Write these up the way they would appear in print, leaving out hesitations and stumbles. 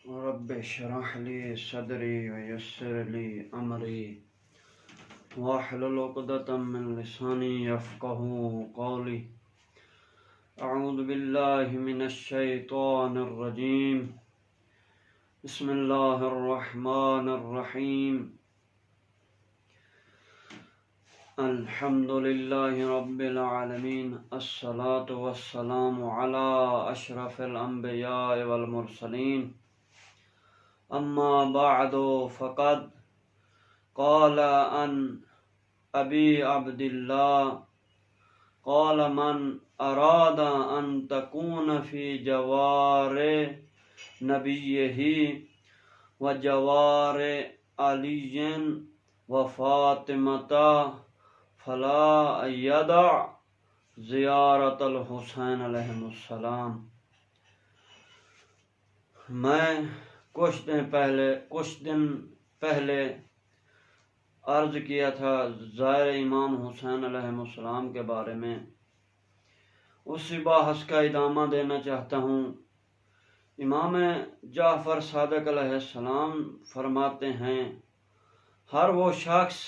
رب اشرح لي صدري ويسر لي أمري واحلل عقدة من لساني يفقهوا قولي. أعوذ بالله من الشيطان الرجيم. بسم الله الرحمن الرحيم. الحمد لله رب العالمين. الصلاة والسلام على أشرف الأنبياء والمرسلين. أما بعد فقد قال عن أبي عبد الله قال من أراد أن تكون في جوار نبيه وجوار علي وفاطمة فلا يدع زیارت الحسین علیہ السلام. میں کچھ دن پہلے عرض کیا تھا زائر امام حسین علیہ السلام کے بارے میں. اسی بحث کا ادامہ دینا چاہتا ہوں. امام جعفر صادق علیہ السلام فرماتے ہیں ہر وہ شخص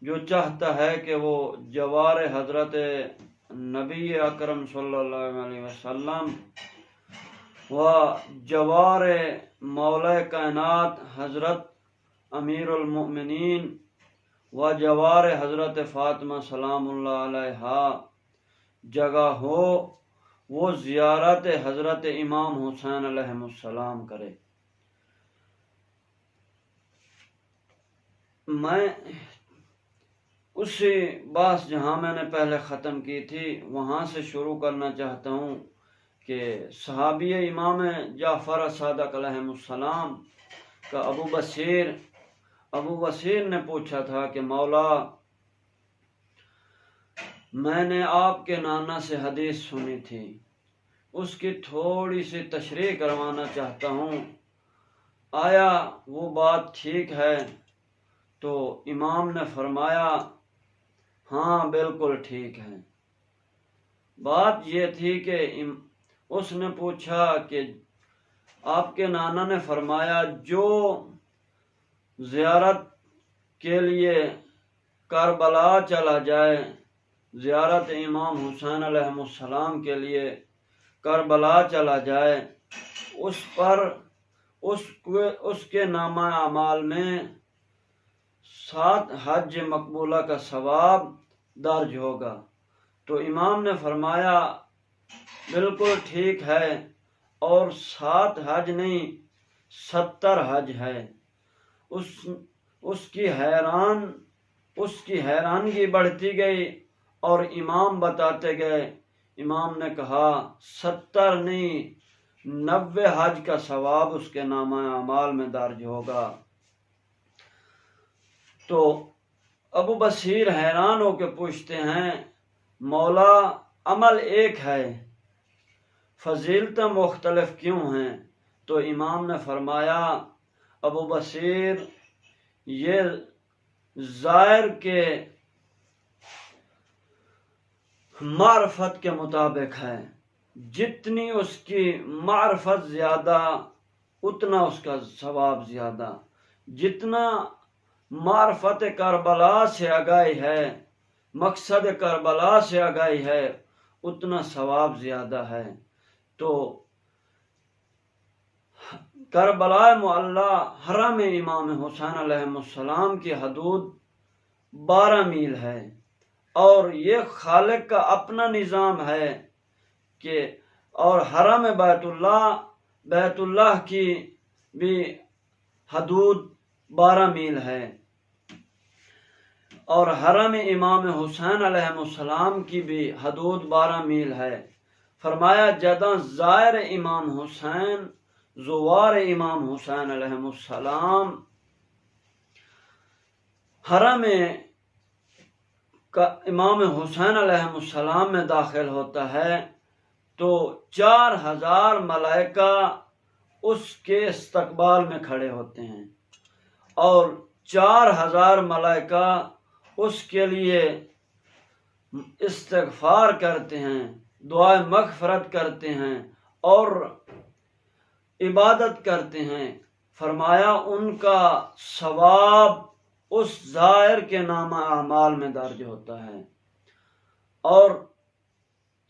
جو چاہتا ہے کہ وہ جوار حضرت نبی اکرم صلی اللہ علیہ وسلم و جوار مولا کائنات حضرت امیر المؤمنین و جوار حضرت فاطمہ سلام اللہ علیہا جگہ ہو، وہ زیارت حضرت امام حسین علیہ السلام کرے. میں اسی بات جہاں میں نے پہلے ختم کی تھی وہاں سے شروع کرنا چاہتا ہوں کہ صحابی امام جعفر صادق علیہ السلام کا ابو بصیر نے پوچھا تھا کہ مولا، میں نے آپ کے نانا سے حدیث سنی تھی، اس کی تھوڑی سی تشریح کروانا چاہتا ہوں، آیا وہ بات ٹھیک ہے؟ تو امام نے فرمایا ہاں بالکل ٹھیک ہے. بات یہ تھی کہ اس نے پوچھا کہ آپ کے نانا نے فرمایا جو زیارت کے لیے کربلا چلا جائے، زیارت امام حسین علیہ السلام کے لیے کربلا چلا جائے، اس کے نامہ اعمال میں 7 حج مقبولہ کا ثواب درج ہوگا. تو امام نے فرمایا بالکل ٹھیک ہے، اور 7 حج نہیں 70 حج ہے. اس کی حیرانگی بڑھتی گئی اور امام بتاتے گئے. امام نے کہا 70 نہیں 90 حج کا ثواب اس کے نامہ اعمال میں درج ہوگا. تو ابو بصیر حیران ہو کے پوچھتے ہیں مولا، عمل ایک ہے، فضیلتیں مختلف کیوں ہیں؟ تو امام نے فرمایا ابو بصیر، یہ زائر کے معرفت کے مطابق ہے. جتنی اس کی معرفت زیادہ اتنا اس کا ثواب زیادہ. جتنا معرفت کربلا سے آگاہی ہے، مقصد کربلا سے آگاہی ہے، اتنا ثواب زیادہ ہے. تو کربلا معلی حرم امام حسین علیہ السلام کی حدود 12 میل ہے، اور یہ خالق کا اپنا نظام ہے کہ اور حرم بیت اللہ کی بھی حدود 12 میل ہے، اور حرم امام حسین علیہ السلام کی بھی حدود 12 میل ہے. فرمایا جداں زائر امام حسین زوار امام حسین علیہ السلام حرم کا امام حسین علیہ السلام میں داخل ہوتا ہے تو 4000 ملائکہ اس کے استقبال میں کھڑے ہوتے ہیں، اور 4000 ملائکہ اس کے لیے استغفار کرتے ہیں، دعائے مغفرت کرتے ہیں، اور عبادت کرتے ہیں، فرمایا ان کا ثواب اس زائر کے نامہ اعمال میں درج ہوتا ہے، اور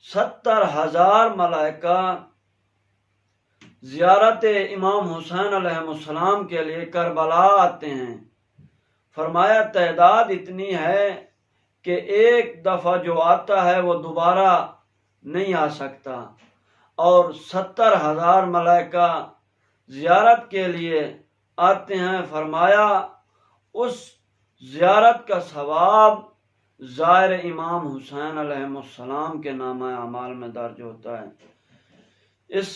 70,000 ملائکہ زیارت امام حسین علیہ السلام کے لیے کربلا آتے ہیں۔ فرمایا تعداد اتنی ہے کہ ایک دفعہ جو آتا ہے وہ دوبارہ نہیں آ سکتا، اور 70,000 ملائکہ زیارت کے لیے آتے ہیں۔ فرمایا اس زیارت کا ثواب زائر امام حسین علیہ السلام کے نامہ اعمال میں درج ہوتا ہے۔ اس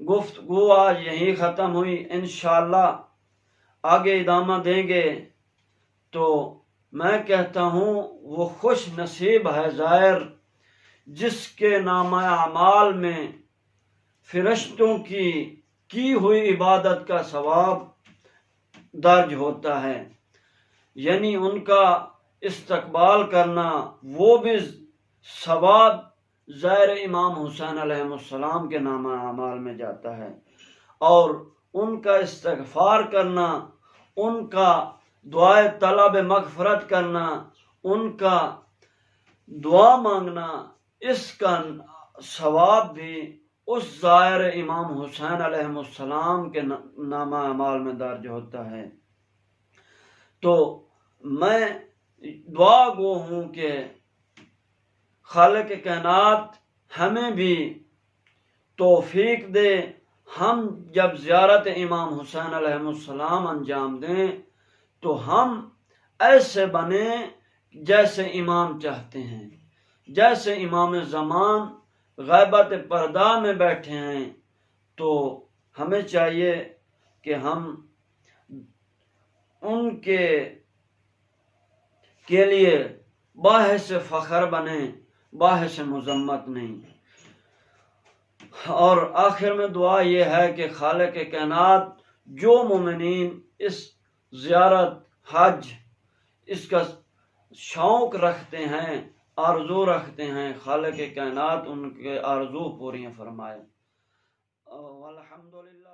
گفتگو آج یہی ختم ہوئی، انشاءاللہ آگے ادامہ دیں گے۔ تو میں کہتا ہوں وہ خوش نصیب ہے زائر جس کے نامہ اعمال میں فرشتوں کی ہوئی عبادت کا ثواب درج ہوتا ہے، یعنی ان کا استقبال کرنا وہ بھی ثواب زائر امام حسین علیہ السلام کے نامہ اعمال میں جاتا ہے، اور ان کا استغفار کرنا، ان کا دعائے طلب مغفرت کرنا، ان کا دعا مانگنا، اس کا ثواب بھی اس زائر امام حسین علیہ السلام کے نامہ اعمال میں درج ہوتا ہے۔ تو میں دعا گو ہوں کہ خالق کائنات ہمیں بھی توفیق دے، ہم جب زیارت امام حسین علیہ السلام انجام دیں تو ہم ایسے بنیں جیسے امام چاہتے ہیں، جیسے امام زمان غیبت پردہ میں بیٹھے ہیں، تو ہمیں چاہیے کہ ہم ان کے لیے باعث فخر بنیں، باعث مذمت نہیں۔ اور آخر میں دعا یہ ہے کہ خالق کائنات جو مومنین اس زیارت حج اس کا شوق رکھتے ہیں، آرزو رکھتے ہیں، خالق کائنات ان کے آرزو پوری فرمائے۔ والحمدللہ۔